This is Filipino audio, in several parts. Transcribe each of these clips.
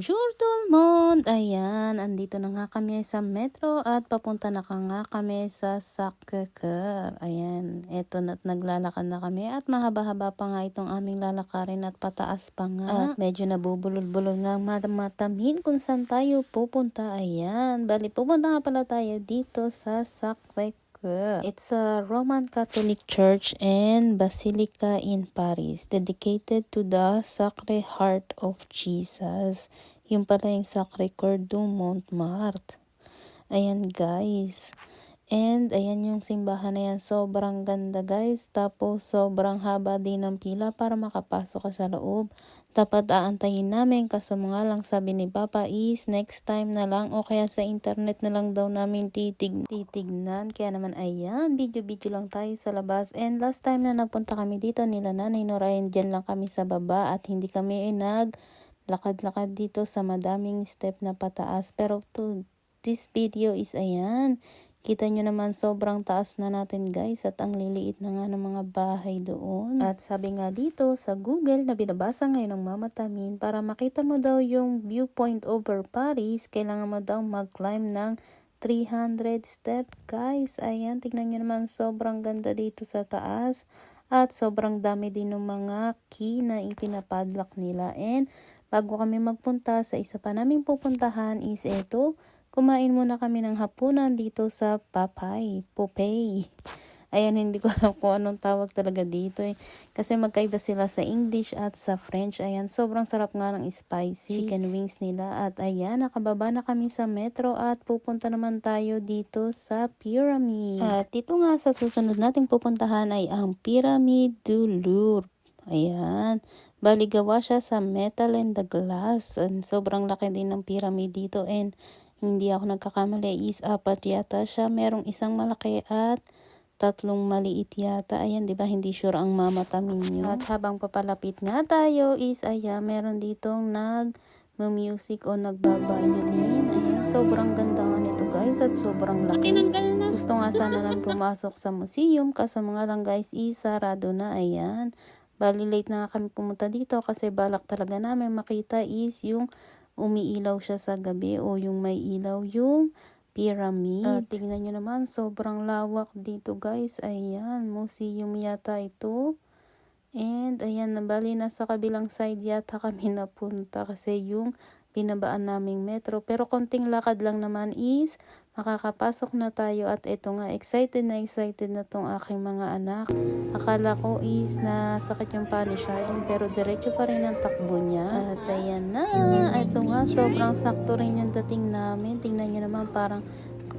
Bonjour tout le monde! Ayan, andito na nga kami sa metro at papunta na nga kami sa Sacré-Cœur. Ayan, eto na't naglalakad na kami at mahaba-haba pa nga itong aming lalakarin at pataas pa nga. At medyo nabubulol-bulol nga matamin kung saan tayo pupunta. Ayan, bali pupunta nga pala tayo dito sa Sacré-Cœur. It's a Roman Catholic church and basilica in Paris, dedicated to the Sacred Heart of Jesus. Yung pala yung Sacré-Cœur du Montmartre. Ayan guys. And ayan yung simbahan na yan. Sobrang ganda guys. Tapos sobrang haba din ng pila para makapasok ka sa loob. Dapat aantayin namin kasi mga lang sabi ni Papa is next time na lang o kaya sa internet na lang daw namin titignan. Kaya naman ayan, video lang tayo sa labas. And last time na nagpunta kami dito nila Nanay Nora, and dyan lang kami sa baba at hindi kami lakad-lakad dito sa madaming step na pataas. Pero to this video is ayan. Kita nyo naman sobrang taas na natin guys at ang liliit na nga ng mga bahay doon. At sabi nga dito sa Google na binabasa ngayon ng Mama Tamin, para makita mo daw yung viewpoint over Paris, kailangan mo daw mag-climb ng 300 step guys. Ayan, tignan nyo naman sobrang ganda dito sa taas. At sobrang dami din ng mga key na ipinapadlock nila. And bago kami magpunta sa isa pa naming pupuntahan is ito. Kumain muna kami ng hapunan dito sa Popeye. Ayan, hindi ko alam kung anong tawag talaga dito eh. Kasi magkaiba sila sa English at sa French. Ayan, sobrang sarap nga ng spicy chicken wings nila. At ayan, nakababa na kami sa metro at pupunta naman tayo dito sa Pyramid. At dito nga sa susunod nating pupuntahan ay ang Pyramid du Louvre. Ayan, bali gawa siya sa metal and the glass. And sobrang laki din ng pyramid dito and hindi ako nagkakamali is 4 yata siya. Merong isang malaki at 3 maliit yata. Ayan, di ba hindi sure ang Mama Tamin nyo. At habang papalapit nga tayo is ayan, meron ditong nag-music o nagbabayolin. Ayan, sobrang ganda nga nito guys at sobrang laki. Gusto nga sana lang pumasok sa museum kasi mga lang guys is sarado na. Ayan, bali late na nga kami pumunta dito kasi balak talaga namin makita is yung umiilaw siya sa gabi o yung may ilaw yung pyramid. Tignan nyo naman, sobrang lawak dito guys. Ayan, museum yata ito. And ayan, nabali na sa kabilang side yata kami napunta kasi yung binabaan naming metro. Pero konting lakad lang naman is makakapasok na tayo. At eto nga, excited na tong aking mga anak. Akala ko is nasakit yung paa ni Charlene pero diretso pa rin ang takbo niya. At ayan na, eto nga, sobrang sakto rin yung dating namin. Tingnan nyo naman, parang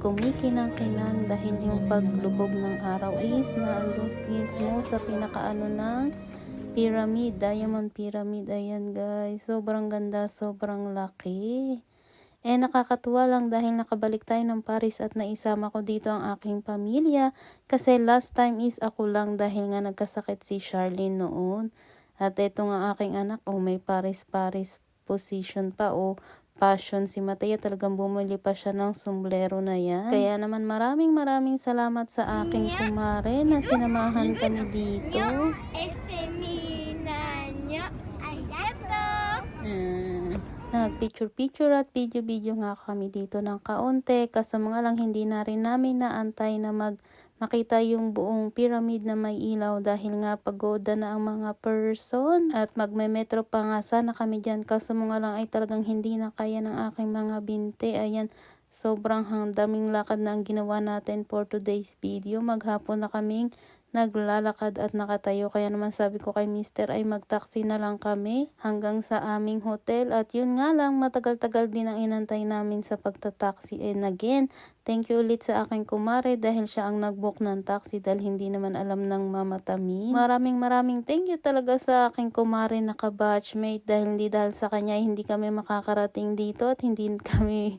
kumikinang-kinang dahil yung paglubog ng araw is naandun mismo sa pinakaano ng pyramid, diamond pyramid. Ayan guys, sobrang ganda, sobrang laki. Nakakatuwa lang dahil nakabalik tayo ng Paris at naisama ko dito ang aking pamilya. Kasi last time is ako lang dahil nga nagkasakit si Charlene noon. At ito nga aking anak, may Paris position pa o passion si Mateo. Talagang bumili pa siya ng sombrero na yan. Kaya naman maraming salamat sa aking kumare na sinamahan kami dito. Nagpicture at video nga kami dito ng kaunti kasi mga lang hindi na rin namin naantay na makita yung buong pyramid na may ilaw dahil nga pagoda na ang mga person at magme-metro pa nga sana kami dyan kasi mga lang ay talagang hindi na kaya ng aking mga binte. Ayan, sobrang daming lakad na ang ginawa natin for today's video. Maghapon na kaming naglalakad at nakatayo, kaya naman sabi ko kay Mister ay magtaksi na lang kami hanggang sa aming hotel. At yun nga lang, matagal-tagal din ang inantay namin sa pagtataksi. And again, thank you ulit sa aking kumare dahil siya ang nagbook ng taxi dahil hindi naman alam ng Mama Tamin. Maraming thank you talaga sa aking kumare na ka-batchmate dahil sa kanya hindi kami makakarating dito at hindi kami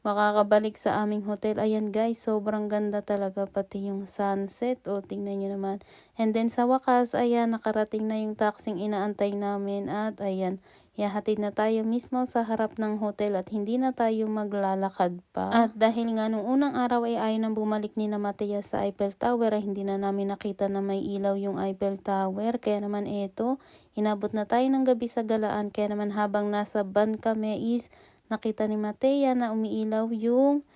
makakabalik sa aming hotel. Ayan guys, sobrang ganda talaga pati yung sunset. O tingnan nyo naman. And then sa wakas, ayan, nakarating na yung taxing inaantay namin. At ayan, Ihahatid na tayo mismo sa harap ng hotel at hindi na tayo maglalakad pa. At dahil nga nung unang araw ay ayaw nang bumalik ni na Matias sa Eiffel Tower ay hindi na namin nakita na may ilaw yung Eiffel Tower. Kaya naman eto, inabot na tayo ng gabi sa galaan. Kaya naman habang nasa van kami is nakita ni Matea na umiilaw yung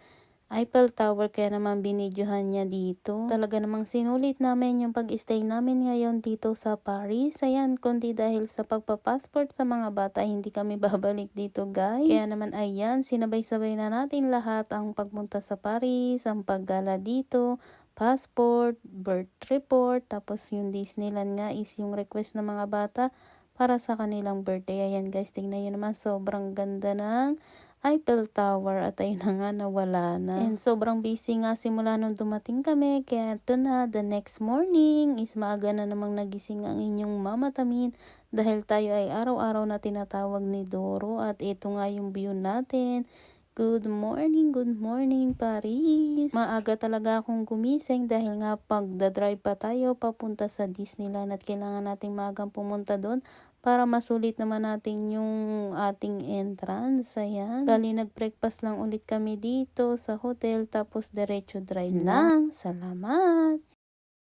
Eiffel Tower, kaya naman binidyohan niya dito. Talaga namang sinulit namin yung pag-stay namin ngayon dito sa Paris. Ayan, kundi dahil sa pagpa-passport sa mga bata, hindi kami babalik dito guys. Kaya naman ayan, sinabay-sabay na natin lahat ang pagpunta sa Paris, ang paggala dito, passport, birth report, tapos yung Disneyland nga is yung request ng mga bata para sa kanilang birthday. Ayan guys, tingnan nyo naman, sobrang ganda ng Eiffel Tower at ayun na nga nawala na. And sobrang busy nga simula nung dumating kami, kaya ito na, the next morning is maaga na namang nagising ang inyong Mama Tamin dahil tayo ay araw-araw na tinatawag ni Doro at ito nga yung view natin. Good morning Paris! Maaga talaga akong gumising dahil nga pagdadrive pa tayo papunta sa Disneyland at kailangan nating maagang pumunta doon para masulit naman natin yung ating entrance. Ayan. Bali nag-breakfast lang ulit kami dito sa hotel tapos diretso drive lang. Salamat!